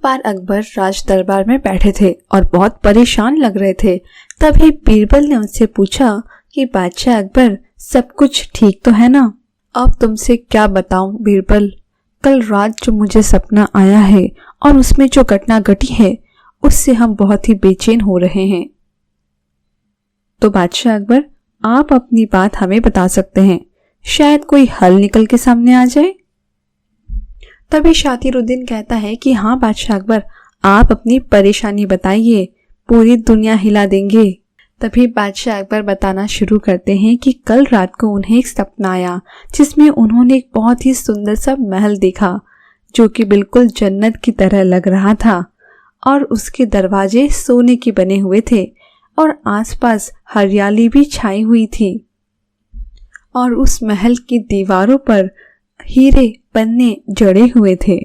बार अकबर राज दरबार में बैठे थे और बहुत परेशान लग रहे थे। तभी बीरबल ने उनसे पूछा कि बादशाह अकबर, सब कुछ ठीक तो है ना? अब तुमसे क्या बताऊं बीरबल, कल रात जो मुझे सपना आया है और उसमें जो घटना घटी है उससे हम बहुत ही बेचैन हो रहे हैं। तो बादशाह अकबर, आप अपनी बात हमें बता सकते हैं, शायद कोई हल निकल के सामने आ जाए। तभी शातिरुद्दीन कहता है कि हाँ बादशाह अकबर, आप अपनी परेशानी बताइए, पूरी दुनिया हिला देंगे। तभी बादशाह अकबर बताना शुरू करते हैं कि कल रात को उन्हें एक सपना आया जिसमें उन्होंने एक बहुत ही सुंदर सा महल देखा जो कि बिल्कुल जन्नत की तरह लग रहा था और उसके दरवाजे सोने के बने हुए थे और आसपास हरियाली भी छाई हुई थी और उस महल की दीवारों पर हीरे पन्ने जड़े हुए थे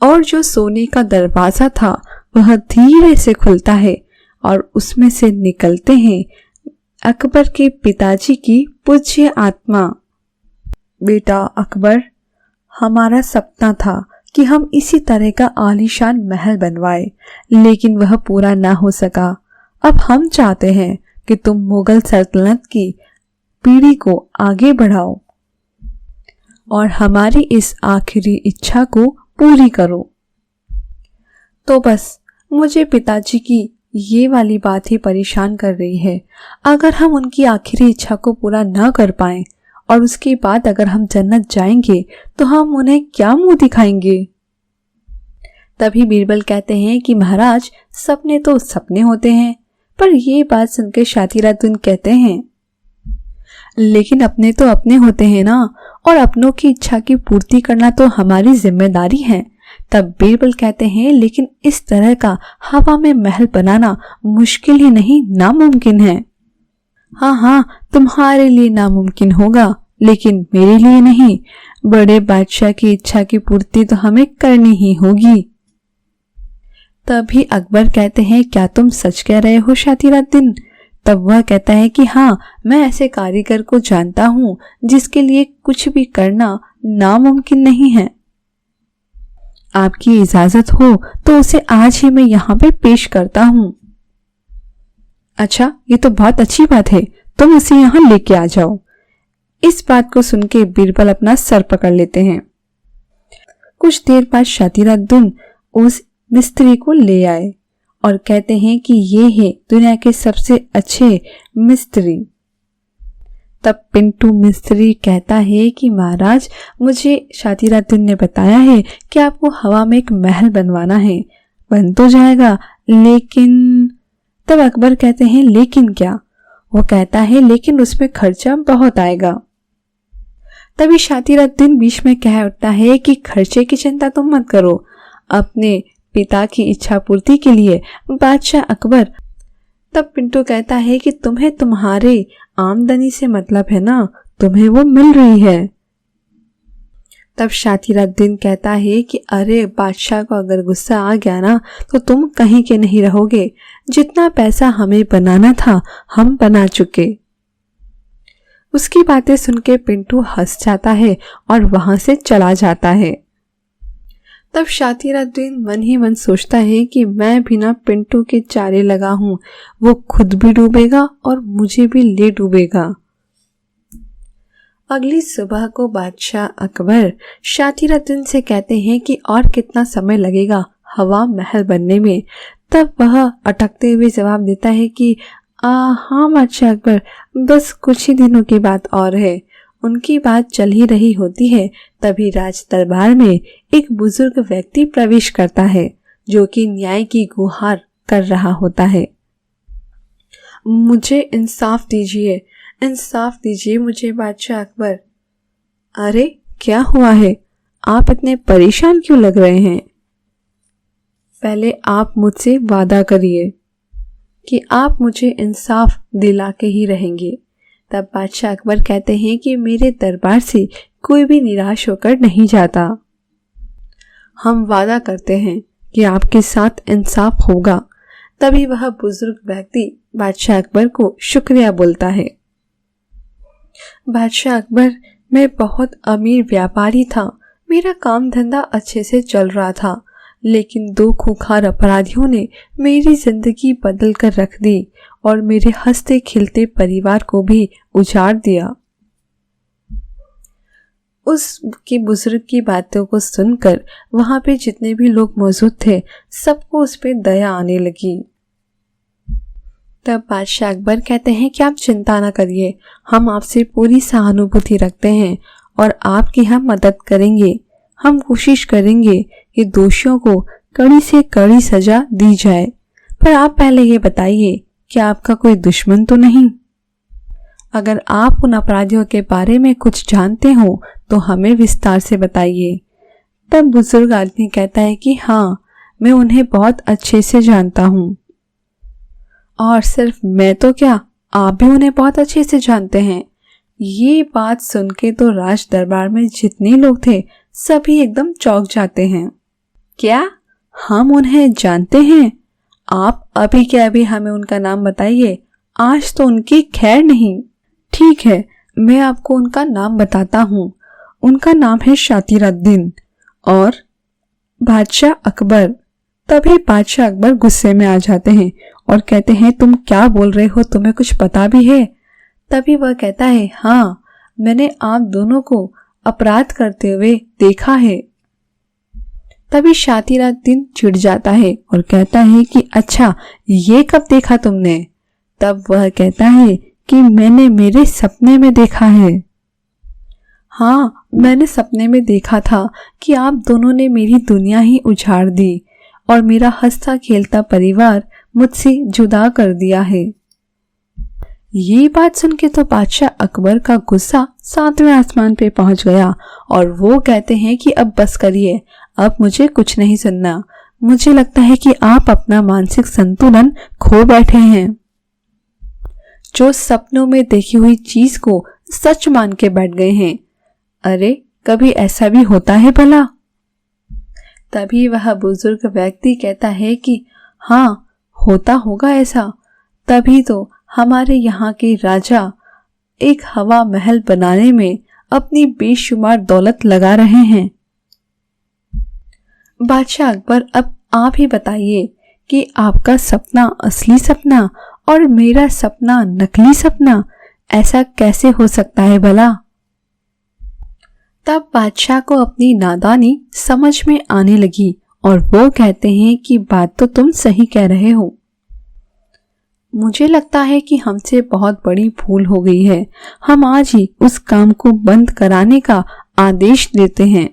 और जो सोने का दरवाजा था वह धीरे से खुलता है और उसमें से निकलते हैं अकबर के पिताजी की पूज्य आत्मा। बेटा अकबर, हमारा सपना था कि हम इसी तरह का आलीशान महल बनवाए, लेकिन वह पूरा ना हो सका। अब हम चाहते हैं कि तुम मुगल सल्तनत की पीढ़ी को आगे बढ़ाओ और हमारी इस आखिरी इच्छा को पूरी करो। तो बस मुझे पिताजी की ये वाली बात ही परेशान कर रही है। अगर हम उनकी आखिरी इच्छा को पूरा ना कर पाएं और उसके बाद अगर हम जन्नत जाएंगे तो हम उन्हें क्या मुंह दिखाएंगे? तभी बीरबल कहते हैं कि महाराज, सपने तो सपने होते हैं। पर ये बात सुनकर शातिरुद्दीन कहते हैं, लेकिन अपने तो अपने होते हैं ना, और अपनों की इच्छा की पूर्ति करना तो हमारी जिम्मेदारी है। तब बीरबल कहते हैं, लेकिन इस तरह का हवा में महल बनाना मुश्किल ही नहीं, नामुमकिन है। हाँ, तुम्हारे लिए नामुमकिन होगा, लेकिन मेरे लिए नहीं। बड़े बादशाह की इच्छा की पूर्ति तो हमें करनी ही होगी। तभी अकबर कहते हैं, क्या तुम सच कह रहे हो शातिरुद्दीन? तब वह कहता है कि हाँ, मैं ऐसे कारीगर को जानता हूँ जिसके लिए कुछ भी करना नामुमकिन नहीं है। आपकी इजाजत हो तो उसे आज ही मैं यहाँ पे पेश करता हूँ। अच्छा, ये तो बहुत अच्छी बात है, तुम उसे यहाँ लेके आ जाओ। इस बात को सुन के बीरबल अपना सर पकड़ लेते हैं। कुछ देर बाद शातिरुद्दीन उस मिस्त्री को ले आए और कहते हैं कि ये है दुनिया के सबसे अच्छे मिस्त्री। तब पिंटू मिस्त्री कहता है कि महाराज, मुझे शातिरुद्दीन ने बताया है कि आपको हवा में एक महल बनवाना है। बन तो जाएगा, लेकिन तब अकबर कहते हैं, लेकिन क्या? वो कहता है, लेकिन उसमें खर्चा बहुत आएगा। तभी शातिरुद्दीन बीच में कह उठता है कि खर्चे की चिंता तुम मत करो। अपने पिता की इच्छा पूर्ति के लिए बादशाह अकबर। तब पिंटू कहता है कि तुम्हें तुम्हारे आमदनी से मतलब है ना, तुम्हें वो मिल रही है। तब शातिरुद्दीन कहता है कि अरे बादशाह को अगर गुस्सा आ गया ना तो तुम कहीं के नहीं रहोगे। जितना पैसा हमें बनाना था हम बना चुके। उसकी बातें सुन के पिंटू हंस जाता है और वहां से चला जाता है। तब शातिरुद्दीन मन ही मन सोचता है कि मैं भी ना पिंटू के चारे लगा हूं, वो खुद भी डूबेगा और मुझे भी ले डूबेगा। अगली सुबह को बादशाह अकबर शातिरुद्दीन से कहते हैं कि और कितना समय लगेगा हवा महल बनने में। तब वह अटकते हुए जवाब देता है कि हाँ बादशाह अकबर, बस कुछ ही दिनों की बात और है। उनकी बात चल ही रही होती है, तभी राज दरबार में एक बुजुर्ग व्यक्ति प्रवेश करता है जो कि न्याय की गुहार कर रहा होता है। मुझे इंसाफ दीजिए, इंसाफ दीजिए मुझे बादशाह अकबर। अरे क्या हुआ है, आप इतने परेशान क्यों लग रहे हैं? पहले आप मुझसे वादा करिए कि आप मुझे इंसाफ दिला के ही रहेंगे। तब बादशाह अकबर कहते हैं कि मेरे दरबार से कोई भी निराश होकर नहीं जाता। हम वादा करते हैं कि आपके साथ इंसाफ होगा। तभी वह बुजुर्ग व्यक्ति बादशाह अकबर को शुक्रिया बोलता है। बादशाह अकबर, मैं बहुत अमीर व्यापारी था, मेरा काम धंधा अच्छे से चल रहा था, लेकिन 2 खूंखार अपराधियों ने मेरी जिंदगी बदल कर रख दी और मेरे हंसते खिलते परिवार को भी उजाड़ दिया। उसकी बुजुर्ग की बातों को सुनकर वहां पे जितने भी लोग मौजूद थे सबको उस पर दया आने लगी। तब बादशाह अकबर कहते हैं कि आप चिंता ना करिए, हम आपसे पूरी सहानुभूति रखते हैं और आपकी हम मदद करेंगे। हम कोशिश करेंगे कि दोषियों को कड़ी से कड़ी सजा दी जाए। पर आप पहले ये बताइए कि आपका कोई दुश्मन तो नहीं? अगर आप उन अपराधियों के बारे में कुछ जानते हो तो हमें विस्तार से बताइए। तब बुजुर्ग आदमी कहता है कि हाँ, मैं उन्हें बहुत अच्छे से जानता हूँ। और सिर्फ मैं तो क्या, आप भी उन्हें बहुत अच्छे से जानते हैं। ये बात सुन के तो राज दरबार में जितने लोग थे सभी एकदम चौंक जाते हैं। क्या हम उन्हें जानते हैं? आप अभी के अभी हमें उनका नाम बताइए, आज तो उनकी खैर नहीं। ठीक है, मैं आपको उनका नाम बताता हूँ। उनका नाम है शातिरउद्दीन और बादशाह अकबर। तभी बादशाह अकबर गुस्से में आ जाते हैं और कहते हैं तुम क्या बोल रहे हो, तुम्हें कुछ पता भी है? तभी वह कहता है हाँ, मैंने आप दोनों को अपराध करते हुए देखा है। तभी शातिरउद्दीन चिढ़ जाता है और कहता है कि अच्छा, ये कब देखा तुमने? तब वह कहता है कि मैंने मेरे सपने में देखा है। हाँ, मैंने सपने में देखा था कि आप दोनों ने मेरी दुनिया ही उजाड़ दी और मेरा हंसता खेलता परिवार मुझसे जुदा कर दिया है। ये बात सुन के तो बादशाह अकबर का गुस्सा 7वें आसमान पे पहुंच गया और वो कहते हैं कि अब बस करिए, अब मुझे कुछ नहीं सुनना। मुझे लगता है कि आप अपना मानसिक संतुलन खो बैठे हैं। जो सपनों में देखी हुई चीज को सच मान के बैठ गए हैं। अरे, कभी ऐसा भी होता है भला? तभी वह बुजुर्ग व्यक्ति कहता है कि हाँ, होता होगा ऐसा, तभी तो हमारे यहाँ के राजा एक हवा महल बनाने में अपनी बेशुमार दौलत लगा रहे हैं। बादशाह अकबर, अब आप ही बताइए कि आपका सपना असली सपना और मेरा सपना नकली सपना ऐसा कैसे हो सकता है भला? तब बादशाह को अपनी नादानी समझ में आने लगी और वो कहते हैं कि बात तो तुम सही कह रहे हो। मुझे लगता है कि हमसे बहुत बड़ी भूल हो गई है। हम आज ही उस काम को बंद कराने का आदेश देते हैं।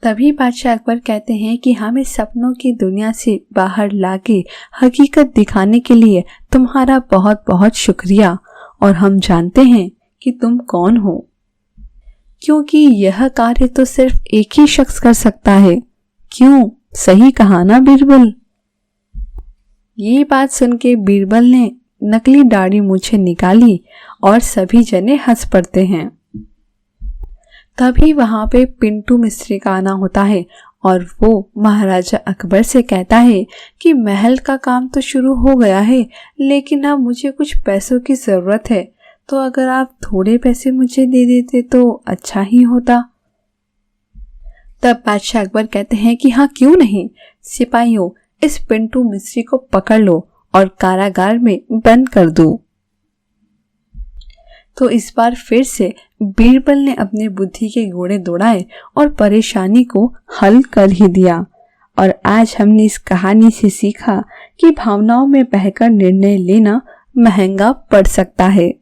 तभी बादशाह अकबर कहते हैं कि हमें सपनों की दुनिया से बाहर लाके हकीकत दिखाने के लिए तुम्हारा बहुत बहुत शुक्रिया, और हम जानते हैं कि तुम कौन हो, क्योंकि यह कार्य तो सिर्फ एक ही शख्स कर सकता है। क्यों, सही कहा ना बीरबल? ये बात सुन के बीरबल ने नकली दाढ़ी मूछें निकाली और सभी जने हंस पड़ते हैं। तभी वहां पे पिंटू मिस्त्री का आना होता है और वो महाराजा अकबर से कहता है कि महल का काम तो शुरू हो गया है, लेकिन अब मुझे कुछ पैसों की जरूरत है, तो अगर आप थोड़े पैसे मुझे दे देते तो अच्छा ही होता। तब बादशाह अकबर कहते हैं कि हाँ, क्यों नहीं, सिपाहियों इस पिंटू मिस्त्री को पकड़ लो और कारागार में बंद कर दो। तो इस बार फिर से बीरबल ने अपने बुद्धि के घोड़े दौड़ाए और परेशानी को हल कर ही दिया। और आज हमने इस कहानी से सीखा कि भावनाओं में बहकर निर्णय लेना महंगा पड़ सकता है।